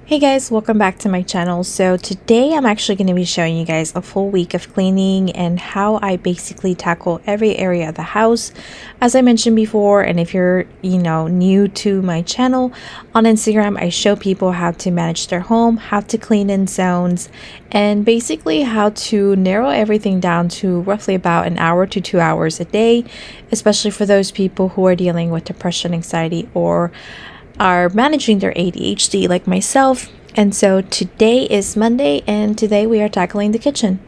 Hey guys, welcome back to my channel. So today I'm actually going to be showing you guys a full week of cleaning and how I basically tackle every area of the house, as I mentioned before. And if you're new to my channel on Instagram, I show people how to manage their home, how to clean in zones, and basically how to narrow everything down to roughly about an hour to 2 hours a day, especially for those people who are dealing with depression, anxiety, or are managing their ADHD like myself. And so today is Monday, and today we are tackling the kitchen.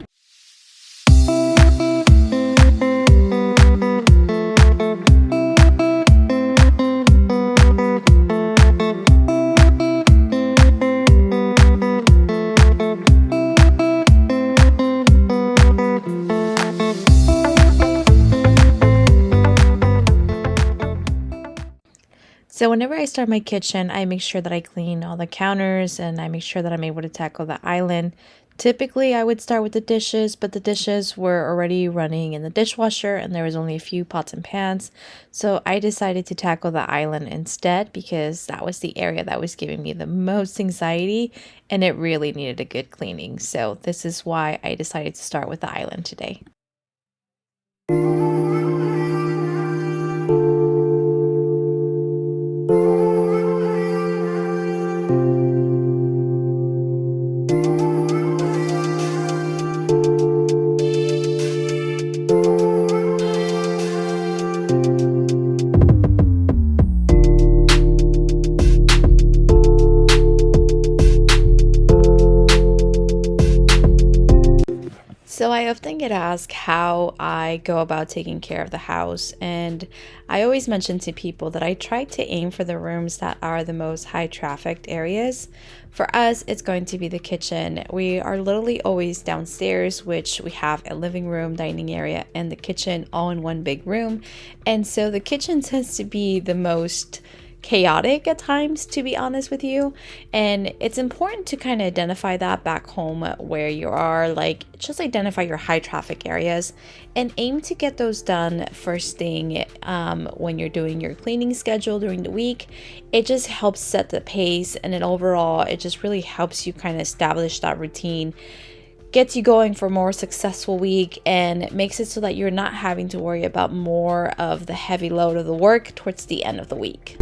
So whenever I start my kitchen, I make sure that I clean all the counters and I make sure that I'm able to tackle the island. Typically, I would start with the dishes, but the dishes were already running in the dishwasher and there was only a few pots and pans. So I decided to tackle the island instead because that was the area that was giving me the most anxiety and it really needed a good cleaning. So this is why I decided to start with the island today. So I often get asked how I go about taking care of the house, and I always mention to people that I try to aim for the rooms that are the most high trafficked areas. For us, it's going to be the kitchen. We are literally always downstairs, which we have a living room, dining area, and the kitchen all in one big room. And so the kitchen tends to be the most chaotic at times, to be honest with you, and it's important to kind of identify that back home where you are. Like, just identify your high traffic areas and aim to get those done first thing when you're doing your cleaning schedule during the week. It just helps set the pace, and it just really helps you kind of establish that routine, gets you going for a more successful week, and makes it so that you're not having to worry about more of the heavy load of the work towards the end of the week.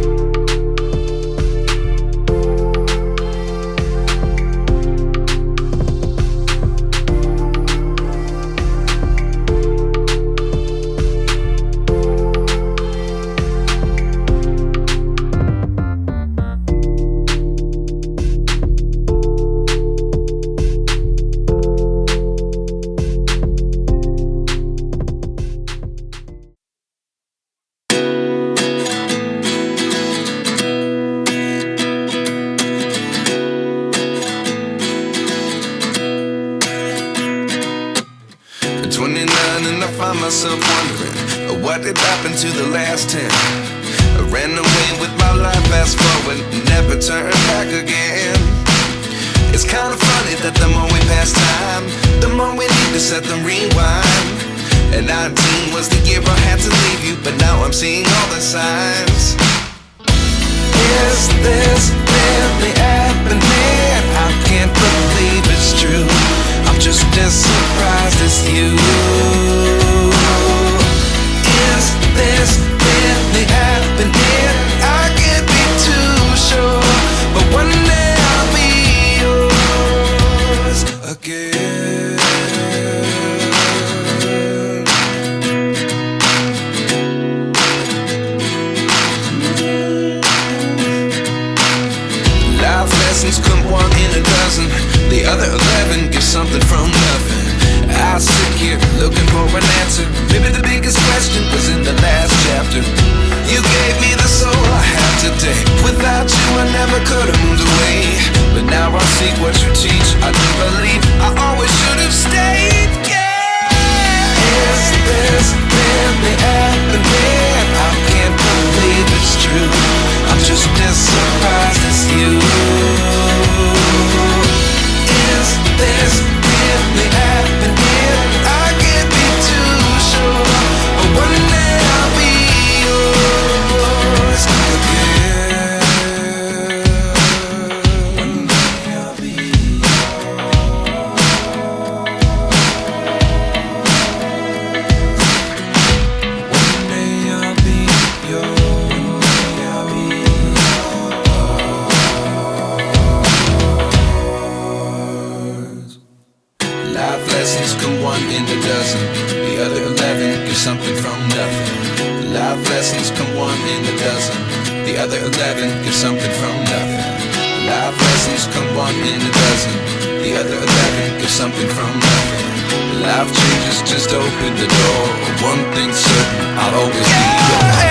Find myself wondering what did happen to the last 10. I ran away with my life, fast forward, never turn back again. It's kind of funny that the more we pass time, the more we need to set the rewind. And 19 was the year I had to leave you, but now I'm seeing all the signs. Is this really happening? I can't believe it's true. I'm just as surprised as you. Is this really happening? I can't be too sure, but one day I'll be yours again. Life lessons come one in a dozen. The other 11 give something from nothing. I sit here looking for an answer. Maybe the biggest question was in the last chapter. You gave me the soul I have today. Without you I never could have moved away. But now I see what you teach. I do believe I always should have stayed. Yeah. Is this really happening? I can't believe it's true. I'm just as surprised as you. Is this really lessons come one in a dozen. The other 11 get something from nothing. Life lessons come one in a dozen. The other 11 get something from nothing. Life lessons come one in a dozen. The other 11 get something from nothing. Life changes, just open the door. One thing's certain, I'll always be yours.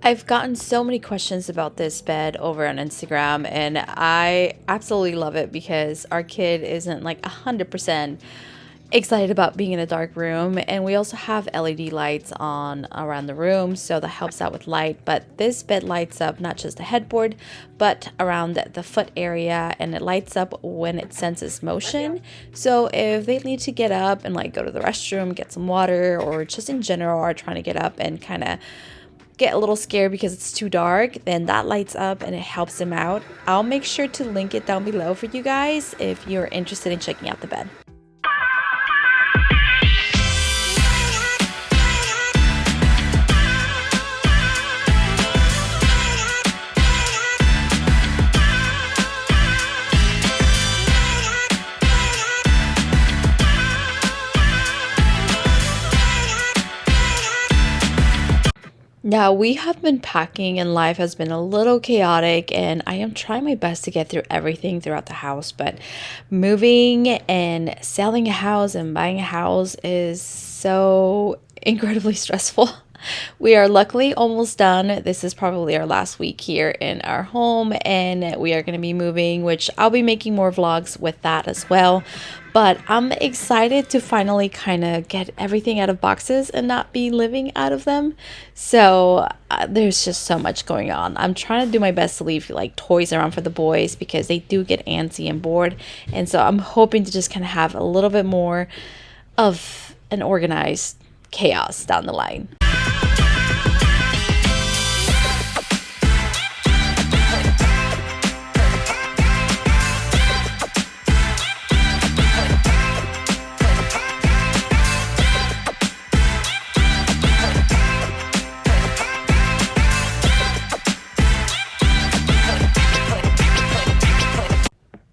I've gotten so many questions about this bed over on Instagram, and I absolutely love it because our kid isn't like 100% excited about being in a dark room, and we also have LED lights on around the room, so that helps out with light. But this bed lights up not just the headboard but around the foot area, and it lights up when it senses motion. So if they need to get up and like go to the restroom, get some water, or just in general are trying to get up and kind of get a little scared because it's too dark, then that lights up and it helps them out. I'll make sure to link it down below for you guys if you're interested in checking out the bed. Now, we have been packing and life has been a little chaotic, and I am trying my best to get through everything throughout the house, but moving and selling a house and buying a house is so incredibly stressful. We are luckily almost done. This is probably our last week here in our home, and we are going to be moving, which I'll be making more vlogs with that as well. But I'm excited to finally kind of get everything out of boxes and not be living out of them. So there's just so much going on. I'm trying to do my best to leave like toys around for the boys because they do get antsy and bored. And so I'm hoping to just kind of have a little bit more of an organized chaos down the line.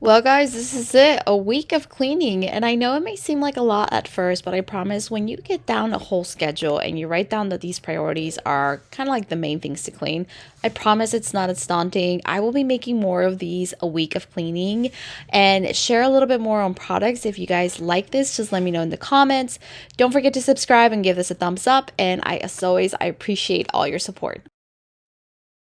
Well, guys, this is it. A week of cleaning. And I know it may seem like a lot at first, but I promise when you get down a whole schedule and you write down that these priorities are kind of like the main things to clean, I promise it's not as daunting. I will be making more of these a week of cleaning and share a little bit more on products. If you guys like this, just let me know in the comments. Don't forget to subscribe and give this a thumbs up. And as always, I appreciate all your support.